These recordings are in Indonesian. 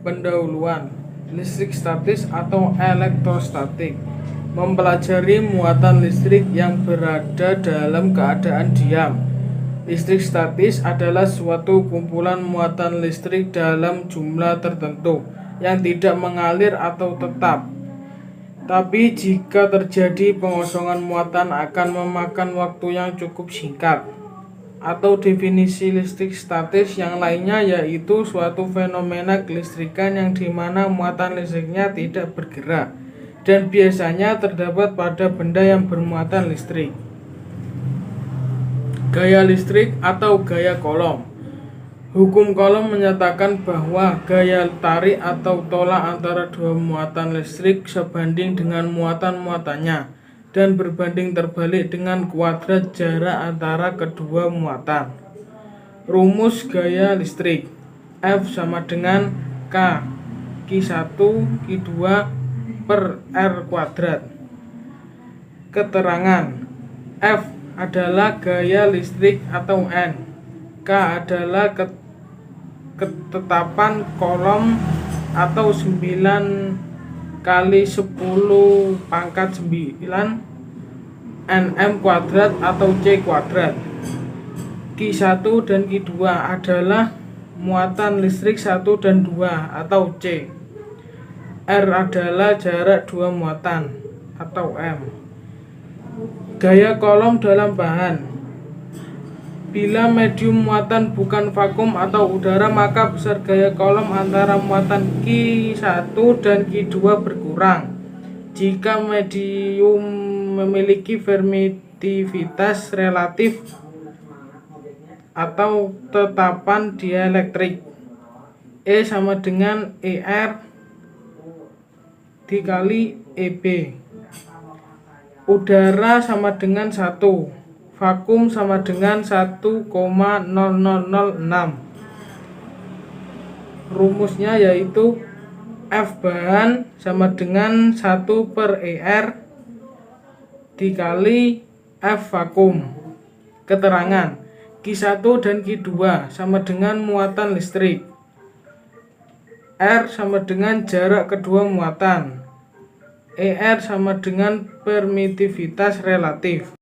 Pendahuluan listrik statis atau elektrostatik mempelajari muatan listrik yang berada dalam keadaan diam. Listrik statis adalah suatu kumpulan muatan listrik dalam jumlah tertentu yang tidak mengalir atau tetap. Tapi jika terjadi pengosongan muatan akan memakan waktu yang cukup singkat. Atau definisi listrik statis yang lainnya yaitu suatu fenomena kelistrikan yang dimana muatan listriknya tidak bergerak dan biasanya terdapat pada benda yang bermuatan listrik. Gaya listrik atau gaya Coulomb. Hukum Coulomb menyatakan bahwa gaya tarik atau tolak antara dua muatan listrik sebanding dengan muatan-muatannya dan berbanding terbalik dengan kuadrat jarak antara kedua muatan. Rumus gaya listrik F sama dengan K Q1 Q2 per R kuadrat. Keterangan F adalah gaya listrik atau N. K adalah ketetapan Coulomb atau 9 kali 10 pangkat 9 Nm kuadrat atau C kuadrat. Q1 dan Q2 adalah muatan listrik 1 dan 2 atau C. R adalah jarak dua muatan atau M. Gaya Coulomb dalam bahan. Bila medium muatan bukan vakum atau udara, maka besar gaya Coulomb antara muatan Q1 dan Q2 berkurang. Jika medium memiliki permitivitas relatif atau tetapan dielektrik, E sama dengan ER dikali EB. Udara sama dengan 1. Vakum sama dengan 1,0006. Rumusnya yaitu F bahan sama dengan 1 per ER dikali F vakum. Keterangan Q1 dan Q2 sama dengan muatan listrik. R sama dengan jarak kedua muatan. ER sama dengan permitivitas relatif.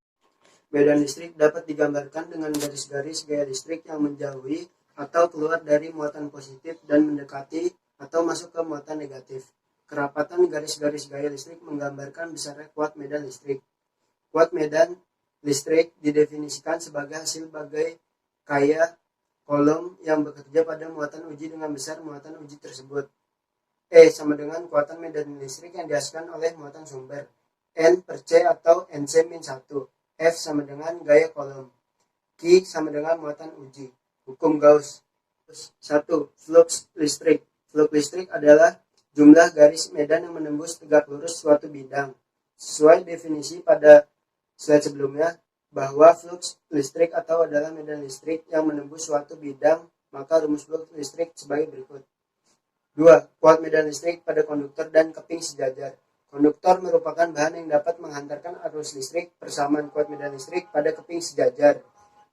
Medan listrik dapat digambarkan dengan garis-garis gaya listrik yang menjauhi atau keluar dari muatan positif dan mendekati atau masuk ke muatan negatif. Kerapatan garis-garis gaya listrik menggambarkan besarnya kuat medan listrik. Kuat medan listrik didefinisikan sebagai hasil bagai gaya Coulomb yang bekerja pada muatan uji dengan besar muatan uji tersebut. E sama dengan kuatan medan listrik yang dihasilkan oleh muatan sumber. N per C atau NC-1. F sama dengan gaya Coulomb. Q sama dengan muatan uji. Hukum Gauss. 1. Flux listrik. Flux listrik adalah jumlah garis medan yang menembus tegak lurus suatu bidang. Sesuai definisi pada slide sebelumnya, bahwa flux listrik atau adalah medan listrik yang menembus suatu bidang, maka rumus flux listrik sebagai berikut. 2. Kuat medan listrik pada konduktor dan keping sejajar. Konduktor merupakan bahan yang dapat menghantarkan arus listrik. Persamaan kuat medan listrik pada keping sejajar.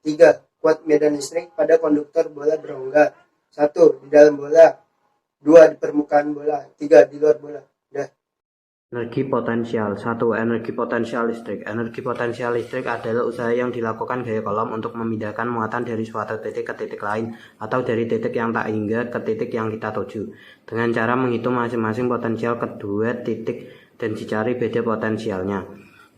3. Kuat medan listrik pada konduktor bola berongga. 1. Di dalam bola. 2. Di permukaan bola. 3. Di luar bola. Energi potensial. 1. Energi potensial listrik. Energi potensial listrik adalah usaha yang dilakukan gaya Coulomb untuk memindahkan muatan dari suatu titik ke titik lain atau dari titik yang tak hingga ke titik yang kita tuju dengan cara menghitung masing-masing potensial kedua titik dan dicari beda potensialnya.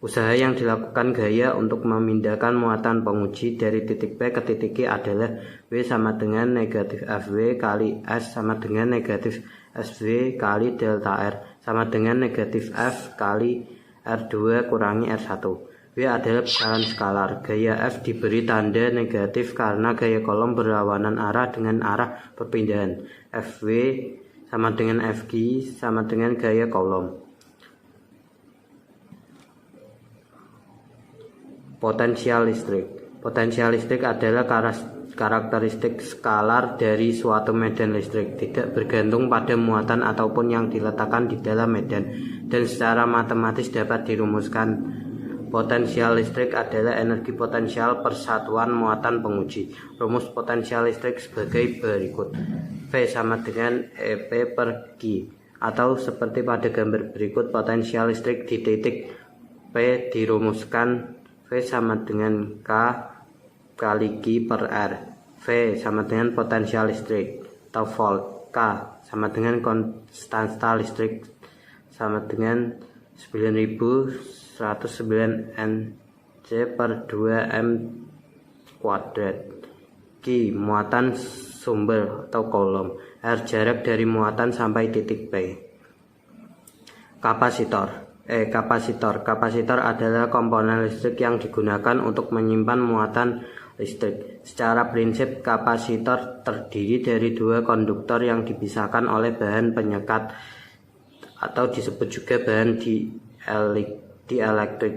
Usaha yang dilakukan gaya untuk memindahkan muatan penguji dari titik P ke titik Q adalah W sama dengan negatif FW kali S sama dengan negatif SV kali delta R sama dengan negatif F kali R2 kurangi R1. W adalah besaran skalar. Gaya F diberi tanda negatif karena gaya Coulomb berlawanan arah dengan arah perpindahan. Fw sama dengan Fq sama dengan gaya Coulomb. Potensial listrik. Potensial listrik adalah karakteristik skalar dari suatu medan listrik, tidak bergantung pada muatan ataupun yang diletakkan di dalam medan, dan secara matematis dapat dirumuskan. Potensial listrik adalah energi potensial persatuan muatan penguji. Rumus potensial listrik sebagai berikut. V sama dengan EP per Q. Atau seperti pada gambar berikut, potensial listrik di titik P dirumuskan V sama dengan K kali Q per R. V sama dengan potensial listrik atau volt. K sama dengan konstanta listrik sama dengan 9109 Nc per 2 M kuadrat. Q muatan sumber atau kolom. R jarak dari muatan sampai titik P. Kapasitor adalah komponen listrik yang digunakan untuk menyimpan muatan listrik. Secara prinsip, kapasitor terdiri dari dua konduktor yang dipisahkan oleh bahan penyekat atau disebut juga bahan dielektrik.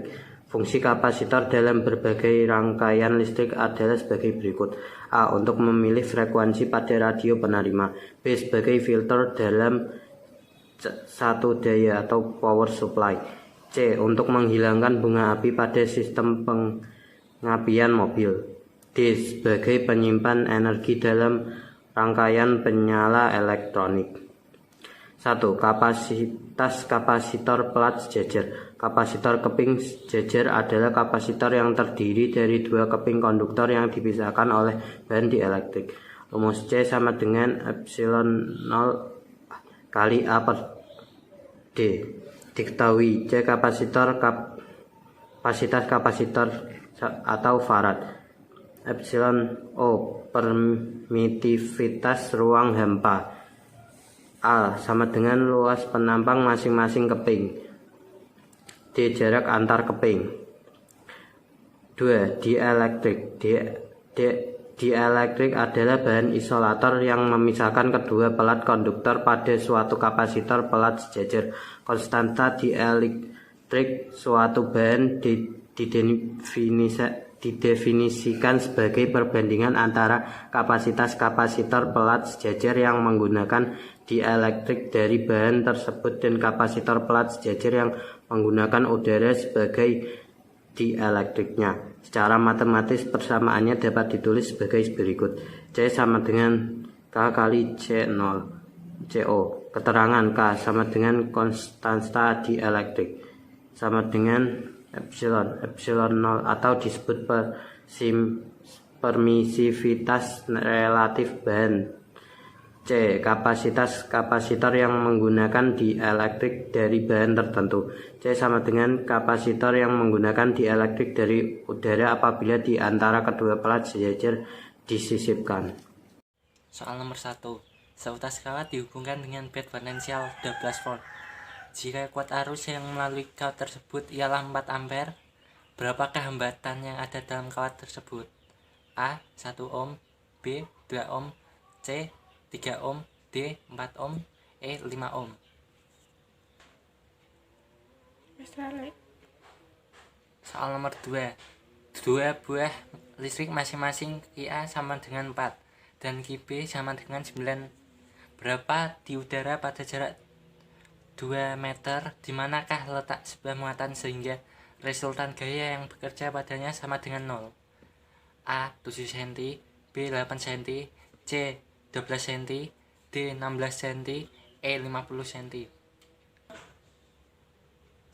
Fungsi kapasitor dalam berbagai rangkaian listrik adalah sebagai berikut. A. Untuk memilih frekuensi pada radio penerima. B. Sebagai filter dalam satu daya atau power supply. C. Untuk menghilangkan bunga api pada sistem pengapian mobil. D. Sebagai penyimpan energi dalam rangkaian penyala elektronik. 1. Kapasitas kapasitor pelat sejajar. Kapasitor keping sejajar adalah kapasitor yang terdiri dari dua keping konduktor yang dipisahkan oleh bahan dielektrik. Rumus C sama dengan epsilon 0 kali A per D. Diketahui C kapasitas kapasitor atau farad. Epsilon O permitivitas ruang hampa. A sama dengan luas penampang masing-masing keping. D jarak antar keping. 2. Dielektrik. Dielektrik adalah bahan isolator yang memisahkan kedua pelat konduktor pada suatu kapasitor pelat sejajar. Konstanta dielektrik suatu bahan didefinisikan sebagai perbandingan antara kapasitas kapasitor pelat sejajar yang menggunakan dielektrik dari bahan tersebut dan kapasitor pelat sejajar yang menggunakan udara sebagai dielektriknya. Secara matematis persamaannya dapat ditulis sebagai berikut. C sama dengan K kali CO. Keterangan K sama dengan konstanta dielektrik sama dengan epsilon 0 atau disebut permisivitas relatif bahan. C. Kapasitas kapasitor yang menggunakan dielektrik dari bahan tertentu. C sama dengan kapasitor yang menggunakan dielektrik dari udara apabila di antara kedua pelat sejajar disisipkan. Soal nomor 1. Seutas kawat dihubungkan dengan bed potensial 12 volt. Jika kuat arus yang melalui kawat tersebut ialah 4 ampere, berapakah hambatan yang ada dalam kawat tersebut? A. 1 ohm, B. 2 ohm, C. 3 ohm, D. 4 ohm, E. 5 ohm. Soal nomor 2. Dua buah listrik masing-masing IA sama dengan 4 dan QB sama dengan 9. Berapa di udara pada jarak 2 meter? Di manakah letak sebuah muatan sehingga resultan gaya yang bekerja padanya sama dengan 0? A. 7 cm, B. 8 cm, C. 12 cm, D. 16 cm, E. 50 cm.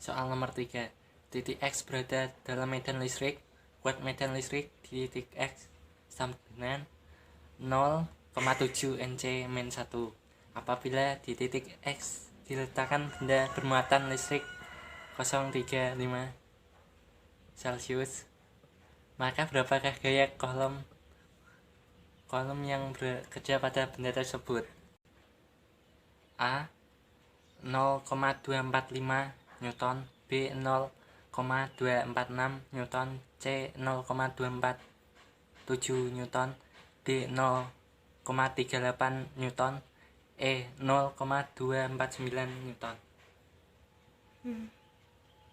Soal nomor 3. Titik X berada dalam medan listrik. Kuat medan listrik di titik X sama dengan 0,7 Nc-1. Apabila di titik X diletakkan benda bermuatan listrik 0,35 Celcius, maka berapakah gaya kolom yang bekerja pada benda tersebut? A. 0,245 Newton, B. 0,246 Newton, C. 0,247 Newton, D. 0,38 Newton, E. 0,249 Newton.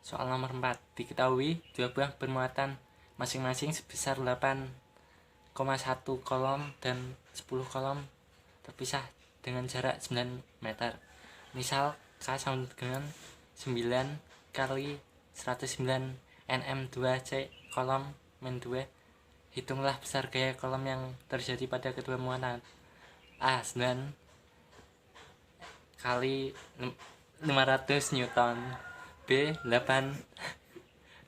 Soal nomor 4. Diketahui dua buah bermuatan masing-masing sebesar 8,1 kolom dan 10 kolom terpisah dengan jarak 9 meter. Misal K sama dengan 9 kali 109 Nm2C kolom min 2. Hitunglah besar gaya kolom yang terjadi pada kedua muatan. A. 9 kali 500 Newton. B. 8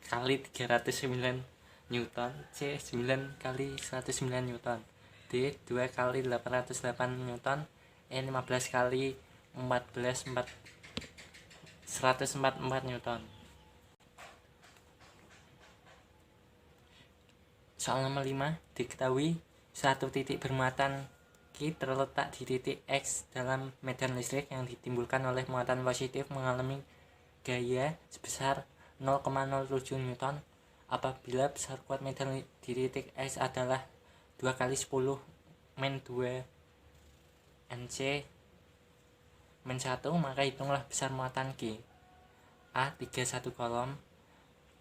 kali 309 Newton. C. 9 kali 109 Newton. D. 2 kali 808 Newton. E. 15 kali 144 Newton. Soal nomor 5, diketahui suatu titik bermuatan Q terletak di titik X dalam medan listrik yang ditimbulkan oleh muatan positif mengalami gaya sebesar 0,07 Newton apabila besar kuat medan di titik X adalah 2 kali 10 min 2 NC min 1, maka hitunglah besar muatan Q. A. 3,1 kolom,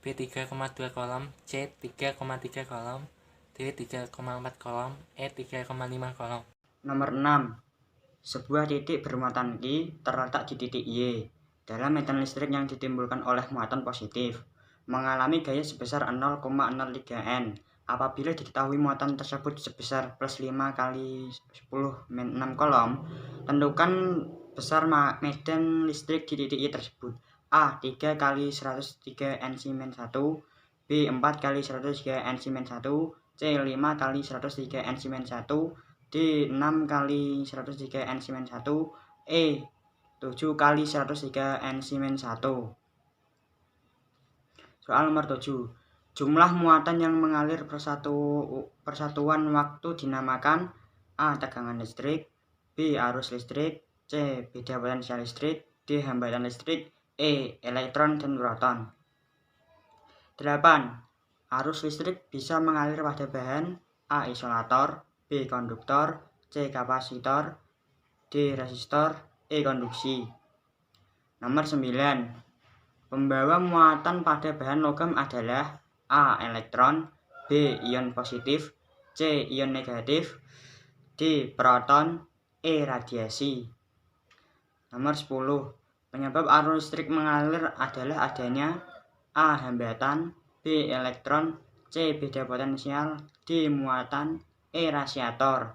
B. 3,2 kolom, C. 3,3 kolom, D. 3,4 kolom, E. 3,5 kolom. Nomor 6. Sebuah titik bermuatan Q terletak di titik Y dalam medan listrik yang ditimbulkan oleh muatan positif mengalami gaya sebesar 0,03 N. Apabila diketahui muatan tersebut sebesar plus 5 kali 10 min 6 kolom, tentukan besar medan listrik di titik Y tersebut. A. 3 kali 103 NC min 1, B. 4 kali 103 NC min 1, C. 5 kali 103 NC min 1, D. 6 kali 103 NC min 1, E. 7 kali 103 NC min 1. Soal nomor 7. Jumlah muatan yang mengalir persatuan waktu dinamakan A. Tegangan listrik, B. Arus listrik, C. Beda potensial listrik, D. Hambatan listrik, E. Elektron dan proton. 8. Arus listrik bisa mengalir pada bahan A. Isolator, B. Konduktor, C. Kapasitor, D. Resistor, E. Konduksi. Nomor 9. Pembawa muatan pada bahan logam adalah A. Elektron, B. Ion positif, C. Ion negatif, D. Proton, E. Radiasi. Nomor 10. Penyebab arus listrik mengalir adalah adanya A. Hambatan, B. Elektron, C. Beda potensial, D. Muatan, E. Rasiator.